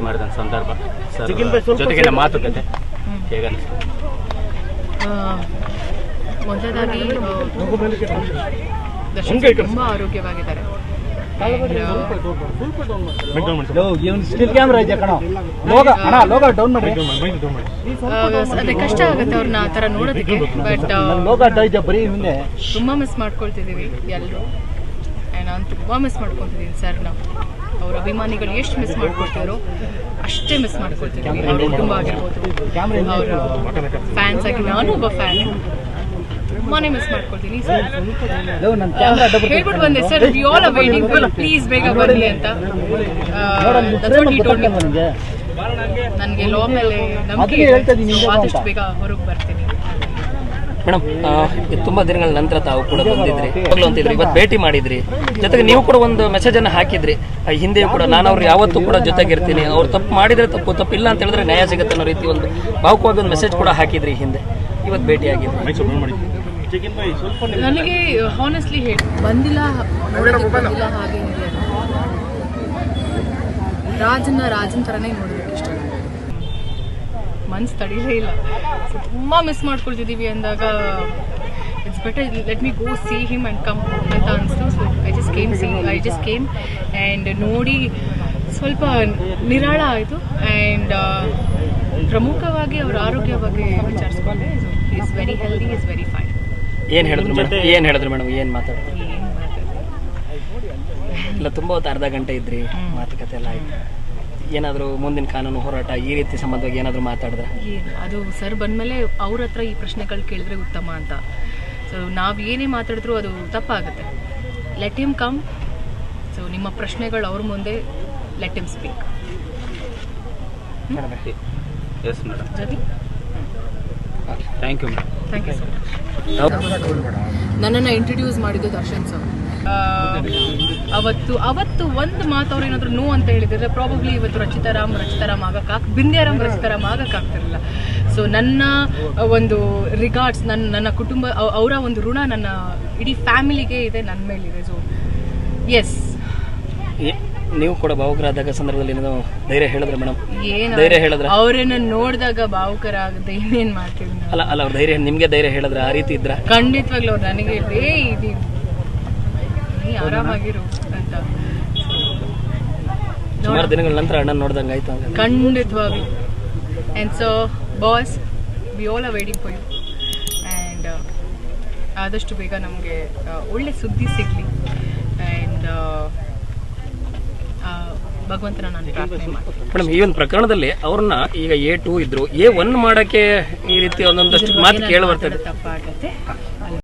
ಮಾಡಿದ ಸಂದರ್ಭ ಸರ್ ಜೊತೆಗಿನ ಮಾತುಕತೆ ಹೇಗೆ ಅನಿಸ್ತು? ಮೊದಲಾಗಿ ದರ್ಶನ್ ತುಂಬ ಆರೋಗ್ಯವಾಗಿದ್ದಾರೆ. ಅದೇ ಕಷ್ಟ ಆಗುತ್ತೆ ಅವ್ರನ್ನ ಆ ಥರ ನೋಡೋದಕ್ಕೆ. ಬಟ್ ತುಂಬ ಮಿಸ್ ಮಾಡ್ಕೊಳ್ತಿದ್ದೀವಿ ಎಲ್ಲರೂ. ನಾನು ತುಂಬ ಮಿಸ್ ಮಾಡ್ಕೊತಿದ್ದೀನಿ ಸರ್ನ. ಅವ್ರ ಅಭಿಮಾನಿಗಳು ಎಷ್ಟು ಮಿಸ್ ಮಾಡ್ಕೊಳ್ತಾರೋ ಅಷ್ಟೇ ಮಿಸ್ ಮಾಡ್ಕೊಳ್ತಿದ್ದೀವಿ. ಅವ್ರ ಕುಟುಂಬ ಆಗಿರ್ಬೋದು, ಅವರ ಫ್ಯಾನ್ಸ್ ಆಗಿ ನಾನು ಒಬ್ಬ ಫ್ಯಾನ್, ತುಂಬಾನೇ ಮಿಸ್ ಮಾಡ್ಕೊಳ್ತೀನಿ. ಹೇಳ್ಬಿಟ್ಟು ಬಂದೆ sir, V all are waiting, please ಬೇಗ ಬನ್ನಿ ಅಂತ. ನನಗೆ ಲಾ ಮೇಲೆ ನಂಬಿಕೆ, ಆದಷ್ಟು ಬೇಗ ಹೊರಗೆ ಬರ್ತೀನಿ. ಮೇಡಮ್, ತುಂಬಾ ದಿನಗಳ ನಂತರ ತಾವು ಕೂಡ ಬಂದಿದ್ರಿ, ಅಂತಿದ್ರಿ, ಇವತ್ತು ಭೇಟಿ ಮಾಡಿದ್ರಿ, ಜೊತೆಗೆ ನೀವು ಕೂಡ ಒಂದು ಮೆಸೇಜ್ ಅನ್ನು ಹಾಕಿದ್ರಿ. ಹಿಂದೆಯೂ ಕೂಡ ನಾನು ಅವ್ರು ಯಾವತ್ತೂ ಕೂಡ ಜೊತೆಗಿರ್ತೀನಿ, ಅವ್ರು ತಪ್ಪು ಮಾಡಿದ್ರೆ ತಪ್ಪಿಲ್ಲ ಅಂತ ಹೇಳಿದ್ರೆ ನ್ಯಾಯ ಸಿಗುತ್ತೆ ಅನ್ನೋ ರೀತಿ ಒಂದು ಭಾವುಕವಾಗಿ ಒಂದು ಮೆಸೇಜ್ ಕೂಡ ಹಾಕಿದ್ರಿ ಹಿಂದೆ. ಇವತ್ತು ಭೇಟಿ ಆಗಿದ್ರಿ. ನನಗೆ ಹಾನೆಸ್ಟ್ಲಿ ಹೇಳಿ ಬಂದಿಲ್ಲ, ಬಂದಿಲ್ಲ ಹಾಗೆ ರಾಜನ್ ಥರನೇ ನೋಡಬೇಕು ಇಷ್ಟ. ಮನ್ಸು ತಡೀಲೇ ಇಲ್ಲ. ತುಂಬ ಮಿಸ್ ಮಾಡ್ಕೊಳ್ತಿದ್ದೀವಿ ಅಂದಾಗ it's better let me go see him and come ಅಂತ ಅನಿಸ್ತು. So I just came and ನೋಡಿ ಸ್ವಲ್ಪ ನಿರಾಳ ಆಯಿತು. ಆ್ಯಂಡ್ ಪ್ರಮುಖವಾಗಿ ಅವರ ಆರೋಗ್ಯ ಬಗ್ಗೆ ವಿಚಾರಿಸ್ಕೊಂಡೆ. So is very healthy, is very fine. ಏನು ಹೇಳಿದ್ರು ಮೇಡಮ್? ಏನು ಮಾತಾಡಿದ್ರು? ಇಲ್ಲ, ತುಂಬ ಹೊತ್ತು ಅರ್ಧ ಗಂಟೆ ಇದ್ರಿ, ಮಾತುಕತೆ ಎಲ್ಲ ಆಯ್ತು. ಏನಾದರೂ ಮುಂದಿನ ಕಾನೂನು ಹೋರಾಟ ಈ ರೀತಿ ಸಂಬಂಧವಾಗಿ ಏನಾದರೂ ಮಾತಾಡಿದ್ರೆ? ಅದು ಸರ್ ಬಂದಮೇಲೆ ಅವ್ರ ಹತ್ರ ಈ ಪ್ರಶ್ನೆಗಳು ಕೇಳಿದ್ರೆ ಉತ್ತಮ ಅಂತ. ಸೊ ನಾವು ಏನೇ ಮಾತಾಡಿದ್ರು ಅದು ತಪ್ಪಾಗುತ್ತೆ. Let him come. ಸೊ ನಿಮ್ಮ ಪ್ರಶ್ನೆಗಳು ಅವ್ರ ಮುಂದೆ, let him speak. Yes madam. Ravi, thank you madam. Thank you so much. ನನ್ನನ್ನು ಇಂಟ್ರೊಡ್ಯೂಸ್ ಮಾಡಿದ್ದು ದರ್ಶನ್ ಸರ್. ಅವತ್ತು ಒಂದು ಮಾತು ಅವ್ರು ಏನಾದರೂ ನೋ ಅಂತ ಹೇಳಿದ್ರೆ ಪ್ರಾಬಬ್ಲಿ ಇವತ್ತು ರಚಿತಾರಾಮ್ ಬಿಂದ್ಯಾರಾಮ್ ರಚಿತಾರಾಮ್ ಆಗಕ್ಕಾಗ್ತಿರಲಿಲ್ಲ. ಸೊ ನನ್ನ ಒಂದು ರಿಗಾರ್ಡ್ಸ್, ನನ್ನ ಕುಟುಂಬ, ಅವರ ಒಂದು ಋಣ ನನ್ನ ಇಡೀ ಫ್ಯಾಮಿಲಿಗೆ ಇದೆ, ನನ್ನ ಮೇಲಿದೆ. ಸೊ ಎಸ್, ನೀವು ಕೂಡ ಭಾವುಕರಾದಾಗ ಸಂದರ್ಭದಲ್ಲಿ ಏನೋ ಧೈರ್ಯ ಹೇಳಿದ್ರೆ ಮೇಡಮ್? ಏನು ಧೈರ್ಯ ಹೇಳಿದ್ರೆ? ಅವರನ್ನ ನೋಡಿದಾಗ ಭಾವುಕರಾಗದೆ ಇನ್ನೇನು ಮಾಡ್ತೀವಿ? ಅಲ್ಲ, ಅವ್ರ ಧೈರ್ಯ ನಿಮಗೆ ಧೈರ್ಯ ಹೇಳಿದ್ರೆ ಆ ರೀತಿ ಇದ್ರ? ಖಂಡಿತವಾಗ್ಲೂ ಅವ್ರು ನನಗೆ ನೀ ಆರಾಮಾಗಿರು ಅಂತ. ಸುಮಾರು ದಿನಗಳ ನಂತರ ಅಣ್ಣ ನೋಡ್ದಂಗೆ ಆಯ್ತು. ಖಂಡಿತವಾಗ್ಲೂ. And so boss, we all are waiting for you. And ಆದಷ್ಟು ಬೇಗ ನಮಗೆ ಒಳ್ಳೆ ಸುದ್ದಿ ಸಿಗಲಿ. ಆ್ಯಂಡ್ ಭಗವಂತನ ನಾನು ಪ್ರಾರ್ಥನೆ ಮಾಡ್ತೀನಿ. ಮೇಡಮ್, ಈ ಒಂದು ಪ್ರಕರಣದಲ್ಲಿ ಅವ್ರನ್ನ ಈಗ A2 ಇದ್ರು, A1 ಮಾಡಕ್ಕೆ ಈ ರೀತಿ ಒಂದೊಂದಷ್ಟು ಮಾತು ಕೇಳಿ ಬರ್ತದೆ. ತಪ್ಪಾಗತ್ತೆ.